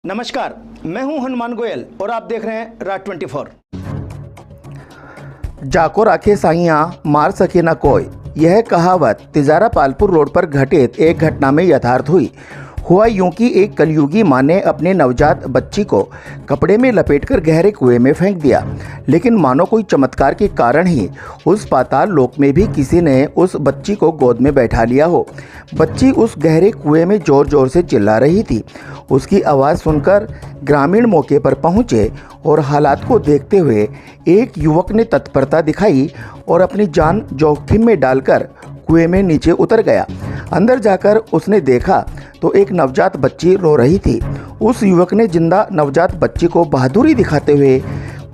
नमस्कार, मैं हूं हनुमान गोयल और आप देख रहे हैं राज 24। जाको राखे साइयां मार सके ना कोई, यह कहावत तिजारा पालपुर रोड पर घटित एक घटना में यथार्थ हुई। हुआ यूं कि एक कलयुगी मां ने अपने नवजात बच्ची को कपड़े में लपेटकर गहरे कुएं में फेंक दिया, लेकिन मानो कोई चमत्कार के कारण ही उस पाताल लोक में भी किसी ने उस बच्ची को गोद में बैठा लिया हो। बच्ची उस गहरे कुएं में जोर जोर से चिल्ला रही थी। उसकी आवाज़ सुनकर ग्रामीण मौके पर पहुंचे और हालात को देखते हुए एक युवक ने तत्परता दिखाई और अपनी जान जोखिम में डालकर कुएं में नीचे उतर गया। अंदर जाकर उसने देखा तो एक नवजात बच्ची रो रही थी। उस युवक ने जिंदा नवजात बच्ची को बहादुरी दिखाते हुए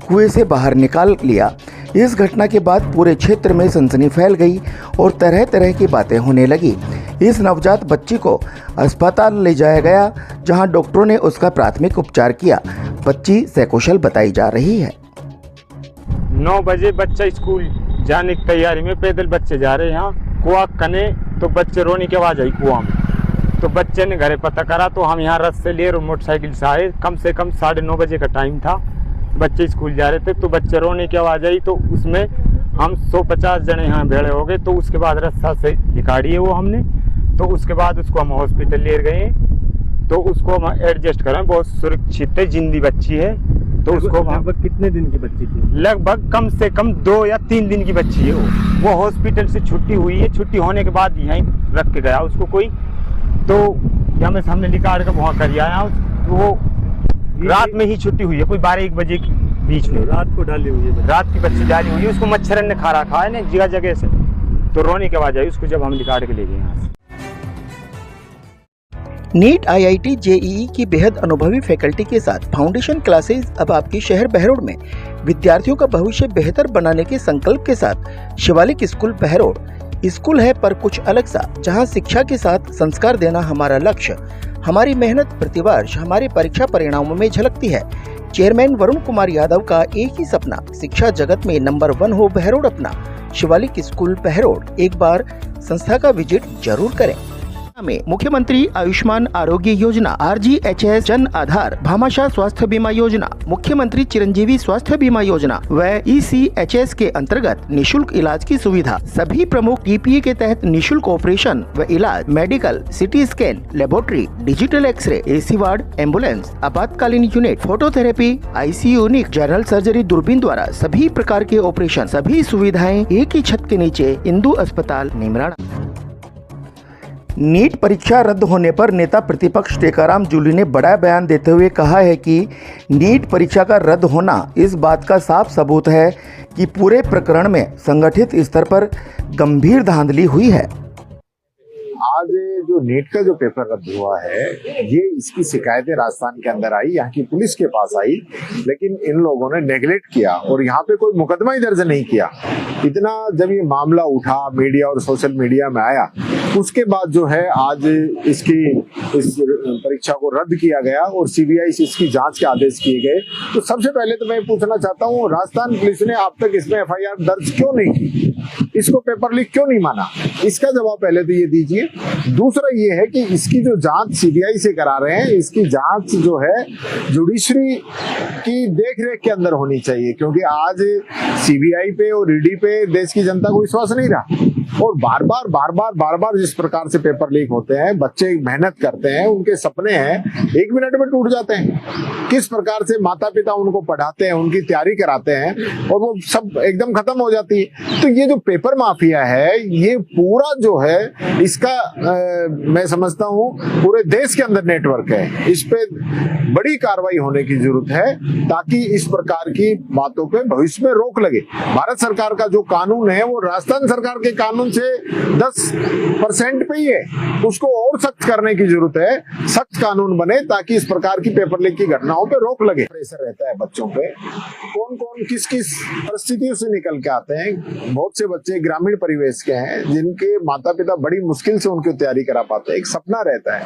कुएं से बाहर निकाल लिया। इस घटना के बाद पूरे क्षेत्र में सनसनी फैल गई और तरह तरह की बातें होने लगी। इस नवजात बच्ची को अस्पताल ले जाया गया, जहां डॉक्टरों ने उसका प्राथमिक उपचार किया। बच्ची सकुशल बताई जा रही है। 9 बजे बच्चा स्कूल जाने की तैयारी में पैदल बच्चे जा रहे हैं। यहाँ कुआं कने तो बच्चे रोने की आवाज़ आई कुआं में, तो बच्चे ने घरे पता करा तो हम यहाँ रस से ले और मोटरसाइकिल से आए। कम से कम 9:30 बजे का टाइम था, बच्चे स्कूल जा रहे थे, तो बच्चे रोने की आवाज़ आई। तो उसमें हम 150 जने यहाँ भेड़े हो गए। तो उसके बाद रस्सा से निकाली है वो हमने, तो उसके बाद उसको हम हॉस्पिटल ले गए। तो उसको हम एडजस्ट करें, बहुत सुरक्षित है, जिंदी बच्ची है। तो उसको लगभग कितने दिन की बच्ची थी? लगभग कम से कम 2 या 3 दिन की बच्ची है। वो हॉस्पिटल से छुट्टी हुई है। छुट्टी होने के बाद यहीं रख के गया उसको कोई, तो हमें सामने निकाल कर वहाँ कर आया। तो वो रात में ही छुट्टी हुई है, कोई 12-1 बजे के बीच में रात को डाली हुई है। रात की बच्ची डाली हुई है। उसको मच्छर ने खा रखा है ना जगह जगह से, तो रोने की आवाज़ आई उसको जब हम निकाल के ले गए यहाँ से। नीट, आईआईटी, जेईई की बेहद अनुभवी फैकल्टी के साथ फाउंडेशन क्लासेस अब आपके शहर बहरोड में विद्यार्थियों का भविष्य बेहतर बनाने के संकल्प के साथ शिवालिक स्कूल बहरोड। स्कूल है पर कुछ अलग सा, जहां शिक्षा के साथ संस्कार देना हमारा लक्ष्य। हमारी मेहनत प्रतिवर्ष हमारे परीक्षा परिणामों में झलकती है। चेयरमैन वरुण कुमार यादव का एक ही सपना, शिक्षा जगत में नंबर 1 हो बहरोड अपना। शिवालिक स्कूल बहरोड, एक बार संस्था का विजिट जरूर करें। में मुख्यमंत्री आयुष्मान आरोग्य योजना, RGHS जन आधार, भामाशाह स्वास्थ्य बीमा योजना, मुख्यमंत्री चिरंजीवी स्वास्थ्य बीमा योजना व ECHS के अंतर्गत निशुल्क इलाज की सुविधा। सभी प्रमुख TPA के तहत निशुल्क ऑपरेशन व इलाज, medical, CT scan, laboratory, digital x ray, AC ward, ambulance, आपातकालीन unit, phototherapy, ICU unit, general surgery, दूरबीन द्वारा सभी प्रकार के ऑपरेशन, सभी सुविधाएं एक ही छत के नीचे, इंदु अस्पताल, निमराना। नीट परीक्षा रद्द होने पर नेता प्रतिपक्ष टेकाराम जूली ने बड़ा बयान देते हुए कहा है कि नीट परीक्षा का रद्द होना इस बात का साफ सबूत है कि पूरे प्रकरण में संगठित स्तर पर गंभीर धांधली हुई है। आज जो नीट का जो पेपर रद्द हुआ है, ये इसकी शिकायतें राजस्थान के अंदर आई, यहाँ की पुलिस के पास आई, लेकिन इन लोगों ने नेगलेक्ट किया और यहाँ पे कोई मुकदमा ही दर्ज नहीं किया। इतना जब ये मामला उठा, मीडिया और सोशल मीडिया में आया, उसके बाद जो है आज इस परीक्षा को रद्द किया गया और CBI से इसकी जांच के आदेश किए गए। तो सबसे पहले तो मैं पूछना चाहता हूँ, राजस्थान पुलिस ने अब तक इसमें FIR दर्ज क्यों नहीं की? इसको पेपर लीक क्यों नहीं माना? इसका जवाब पहले तो ये दीजिए। दूसरा ये है कि इसकी जो जांच CBI से करा रहे हैं, इसकी जांच जो है जुडिशरी की देखरेख के अंदर होनी चाहिए, क्योंकि आज CBI पे और ED पे देश की जनता को विश्वास नहीं रहा। और बार बार जिस प्रकार से पेपर लीक होते हैं, बच्चे मेहनत करते हैं, उनके सपने हैं, 1 मिनट में टूट जाते हैं। किस प्रकार से माता पिता उनको पढ़ाते हैं, उनकी तैयारी कराते हैं और वो सब एकदम खत्म हो जाती है। तो ये जो पेपर माफिया है, ये पूरा जो है इसका मैं समझता हूँ पूरे देश के अंदर नेटवर्क है। इस पे बड़ी कार्रवाई होने की जरूरत है, ताकि इस प्रकार की बातों पे भविष्य में रोक लगे। भारत सरकार का जो कानून है, वो राजस्थान सरकार के कानून से 10% पे ही है, उसको और सख्त करने की जरूरत है। सख्त कानून बने ताकि इस प्रकार की पेपर लीक की घटनाओं पे रोक लगे। प्रेशर रहता है बच्चों पे, कौन कौन किस किस परिस्थितियों से निकल के आते हैं। बहुत से बच्चे ग्रामीण परिवेश के हैं, जिनके माता पिता बड़ी मुश्किल से उनकी तैयारी करा पाते हैं। एक सपना रहता है,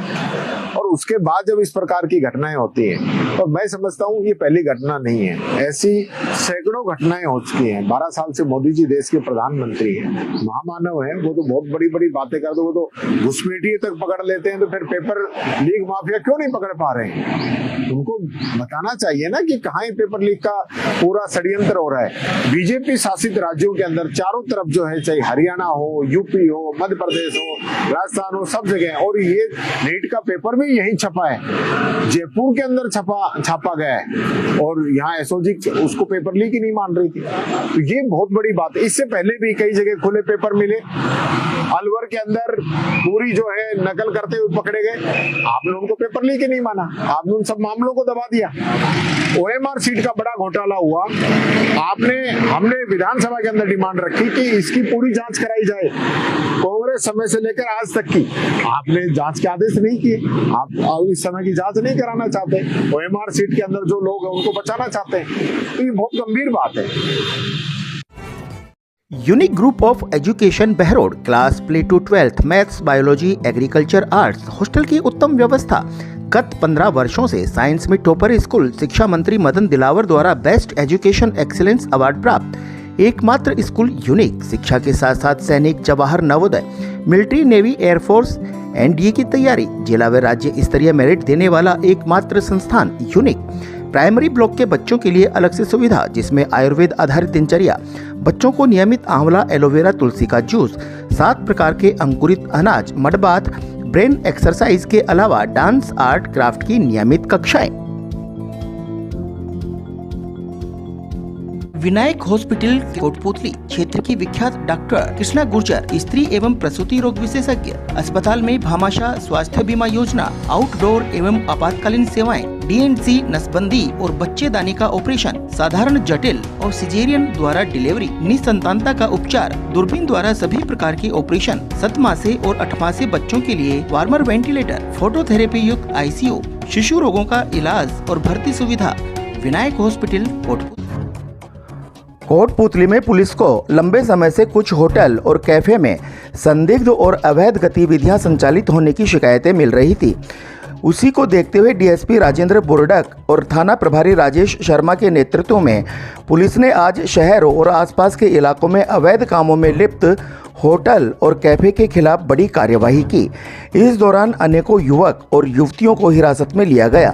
और उसके बाद जब इस प्रकार की घटनाएं होती हैं, तो मैं समझता हूँ ये पहली घटना नहीं है, ऐसी सैकड़ों घटनाएं हो चुकी हैं। 12 साल से मोदी जी देश के प्रधानमंत्री हैं, महामानव हैं, वो तो बहुत बड़ी बड़ी बातें करते, वो तो घुसपैठिए तक पकड़ लेते हैं, तो फिर पेपर लीक माफिया क्यों नहीं पकड़ पा रहे हैं? उनको बताना चाहिए ना कि कहाँ पेपर लीक का पूरा षड्यंत्र हो रहा है। बीजेपी शासित राज्यों के अंदर चारों तरफ जो है, चाहे हरियाणा हो, यूपी हो, मध्य प्रदेश हो, राजस्थान हो, सब जगह, और ये नीट का पेपर भी यही छपा है, जयपुर के अंदर छापा गया है, और यहाँ एसओजी उसको पेपर लीक ही नहीं मान रही थी। तो ये बहुत बड़ी बात है। इससे पहले भी कई जगह खुले पेपर मिले, अलवर के अंदर पूरी जो है नकल करते हुए पकड़े गए, आपने उनको पेपर लीक ही नहीं माना, आपने उन सब मामलों को दबा दिया। ओएमआर सीट का बड़ा घोटाला हुआ, हमने विधानसभा के अंदर डिमांड रखी कि इसकी पूरी जांच कराई जाए, कांग्रेस समय से लेकर आज तक की, आपने जांच के आदेश नहीं किए, आप इस समय की जांच नहीं कराना चाहते, ओएमआर सीट के अंदर जो लोग हैं उनको बचाना चाहते हैं, तो ये बहुत गंभीर बात है। Unique group of education Behror class play to 12th maths, biology, agriculture, arts hostel की उत्तम व्यवस्था। गत 15 वर्षों से साइंस में टॉपर स्कूल, शिक्षा मंत्री मदन दिलावर द्वारा बेस्ट एजुकेशन एक्सीलेंस अवार्ड प्राप्त एकमात्र स्कूल यूनिक। शिक्षा के साथ साथ सैनिक, Jawahar Navodaya, military, navy, air force, NDA की तैयारी, जिला व राज्य स्तरीय मेरिट देने वाला एकमात्र संस्थान यूनिक। प्राइमरी ब्लॉक के बच्चों के लिए अलग से सुविधा, जिसमें आयुर्वेद आधारित दिनचर्या, बच्चों को नियमित आंवला, एलोवेरा, तुलसी का जूस, 7 प्रकार के अंकुरित अनाज, मड बाथ, ब्रेन एक्सरसाइज के अलावा डांस, आर्ट, क्राफ्ट की नियमित कक्षाएं। विनायक हॉस्पिटल कोटपुतली क्षेत्र की विख्यात डॉक्टर कृष्णा गुर्जर, स्त्री एवं प्रसूति रोग विशेषज्ञ। अस्पताल में भामाशाह स्वास्थ्य बीमा योजना, आउटडोर एवं आपातकालीन सेवाएं, डीएनसी, नसबंदी और बच्चेदानी का ऑपरेशन, साधारण, जटिल और सिजेरियन द्वारा डिलीवरी, निसंतानता का उपचार, दूरबीन द्वारा सभी प्रकार के ऑपरेशन, 7 मासे और 8 मासे बच्चों के लिए वार्मर वेंटिलेटर, फोटोथेरेपी युक्त आईसीयू, शिशु रोगों का इलाज और भर्ती सुविधा। विनायक हॉस्पिटल कोटपुतली में पुलिस को लंबे समय से कुछ होटल और कैफे में संदिग्ध और अवैध गतिविधियां संचालित होने की शिकायतें मिल रही थी। उसी को देखते हुए डीएसपी राजेंद्र बुर्डक और थाना प्रभारी राजेश शर्मा के नेतृत्व में पुलिस ने आज शहर और आसपास के इलाकों में अवैध कामों में लिप्त होटल और कैफे के खिलाफ बड़ी कार्यवाही की। इस दौरान अनेकों युवक और युवतियों को हिरासत में लिया गया,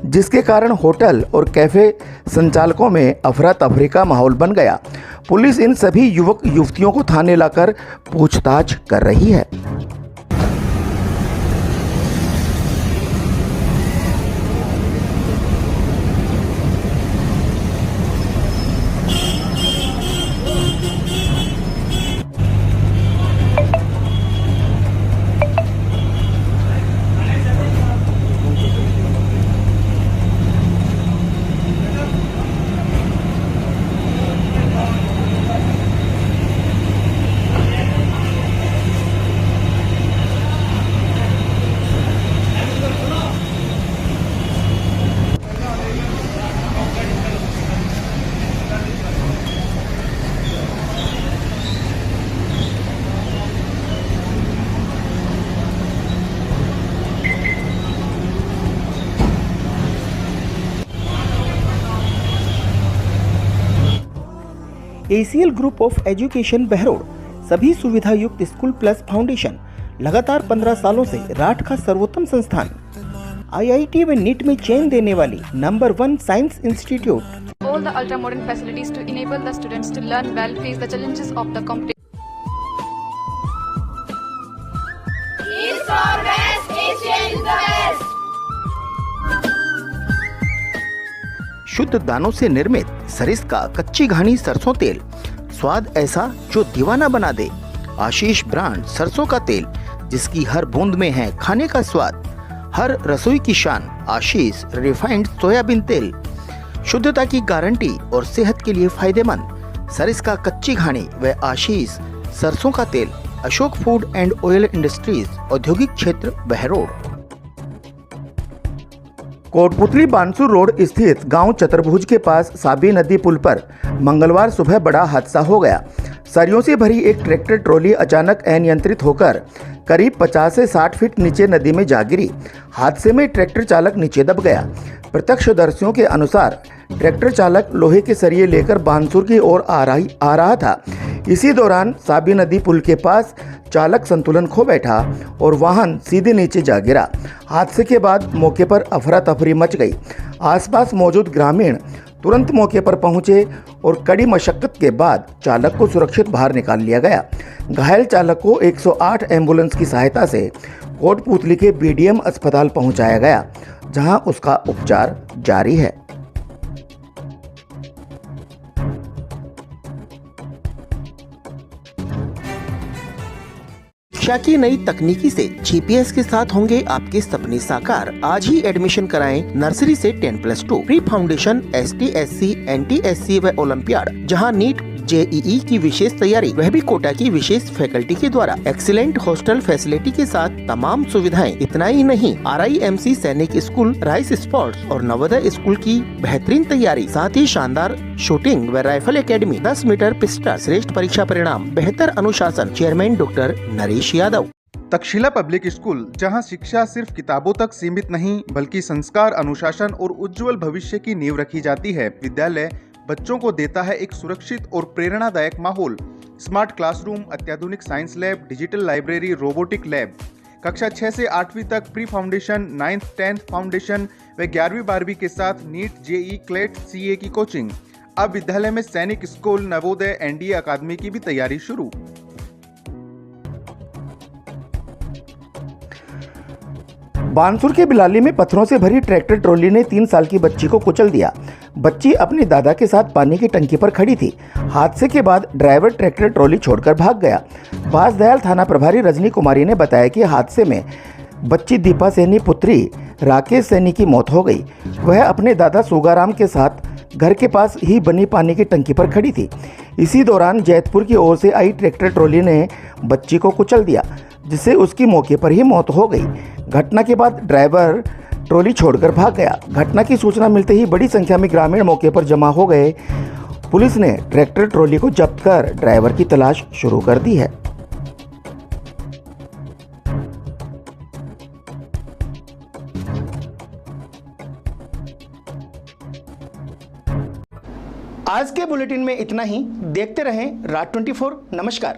जिसके कारण होटल और कैफे संचालकों में अफरा तफरी का माहौल बन गया। पुलिस इन सभी युवक युवतियों को थाने लाकर पूछताछ कर रही है। ACL group of education Behror सभी सुविधा युक्त स्कूल प्लस फाउंडेशन लगातार 15 सालों से राठ का सर्वोत्तम संस्थान, आईआईटी व नीट में चयन देने वाली number 1 science institute. All the ultra modern facilities to enable the students to learn well, face the challenges of the competition. East or West, Asia is the best. शुद्ध दानों से निर्मित सरिस्का कच्ची घानी सरसों तेल, स्वाद ऐसा जो दीवाना बना दे। आशीष ब्रांड सरसों का तेल, जिसकी हर बूंद में है खाने का स्वाद। हर रसोई की शान आशीष रिफाइंड सोयाबीन तेल, शुद्धता की गारंटी और सेहत के लिए फायदेमंद। सरिस्का कच्ची घानी व आशीष सरसों का तेल। Ashok food and oil industries, औद्योगिक क्षेत्र, बहरोड। कोटपुतली बानसूर रोड स्थित गांव चतुर्भुज के पास साबी नदी पुल पर मंगलवार सुबह बड़ा हादसा हो गया। सरियों से भरी एक ट्रैक्टर ट्रॉली अचानक अनियंत्रित होकर करीब 50 से 60 फीट नीचे नदी में जा गिरी। हादसे में ट्रैक्टर चालक नीचे दब गया। प्रत्यक्षदर्शियों के अनुसार ट्रैक्टर चालक लोहे के सरिये लेकर बानसूर की ओर आ रहा था। इसी दौरान साबी नदी पुल के पास चालक संतुलन खो बैठा और वाहन सीधे नीचे जा गिरा। हादसे के बाद मौके पर अफरा तफरी मच गई। आसपास मौजूद ग्रामीण तुरंत मौके पर पहुंचे और कड़ी मशक्कत के बाद चालक को सुरक्षित बाहर निकाल लिया गया। घायल चालक को 108 एम्बुलेंस की सहायता से कोटपूतली के बीडीएम अस्पताल पहुंचाया गया, जहां उसका उपचार जारी है। शिक्षा की नई तकनीकी से जीपीएस के साथ होंगे आपके सपने साकार। आज ही एडमिशन कराएं नर्सरी से 10+2 प्री फाउंडेशन, ST/SC, NT/SC व ओलंपियाड, जहां नीट JEE की विशेष तैयारी, वह भी कोटा की विशेष फैकल्टी के द्वारा। एक्सीलेंट हॉस्टल फैसिलिटी के साथ तमाम सुविधाएं। इतना ही नहीं, RIMC सैनिक स्कूल, राइस स्पोर्ट्स और नवोदय स्कूल की बेहतरीन तैयारी, साथ ही शानदार शूटिंग व राइफल एकेडमी, 10 मीटर पिस्टल, श्रेष्ठ परीक्षा परिणाम, बेहतर अनुशासन। Chairman doctor Naresh Yadav. Takshashila public school, जहां शिक्षा सिर्फ किताबों तक सीमित नहीं बल्कि संस्कार, अनुशासन और उज्जवल भविष्य की नींव रखी जाती है। विद्यालय बच्चों को देता है एक सुरक्षित और प्रेरणादायक माहौल। स्मार्ट क्लासरूम, अत्याधुनिक science lab, digital library, robotic lab. कक्षा 6 से 8वीं तक pre foundation, 9th 10th foundation व 11वीं 12वीं के साथ नीट, JEE, क्लेट, CA की कोचिंग। अब विद्यालय में सैनिक स्कूल, नवोदय, NDA अकादमी की भी तैयारी शुरू। बानसूर के बिलाली में पत्थरों से भरी ट्रैक्टर ट्रॉली ने 3 साल की बच्ची को कुचल दिया। बच्ची अपने दादा के साथ पानी की टंकी पर खड़ी थी। हादसे के बाद ड्राइवर ट्रैक्टर ट्रॉली छोड़कर भाग गया। बांसदयाल थाना प्रभारी रजनी कुमारी ने बताया कि हादसे में बच्ची दीपा सैनी पुत्री राकेश सैनी की मौत हो गई। वह अपने दादा सुगाराम के साथ घर के पास ही बनी पानी की टंकी पर खड़ी थी। इसी दौरान जैतपुर की ओर से आई ट्रैक्टर ट्रॉली ने बच्ची को कुचल दिया, जिससे उसकी मौके पर ही मौत हो गई। घटना के बाद ड्राइवर ट्रॉली छोड़कर भाग गया। घटना की सूचना मिलते ही बड़ी संख्या में ग्रामीण मौके पर जमा हो गए। पुलिस ने ट्रैक्टर ट्रॉली को जब्त कर ड्राइवर की तलाश शुरू कर दी है। आज के बुलेटिन में इतना ही। देखते रहें रात 24। नमस्कार।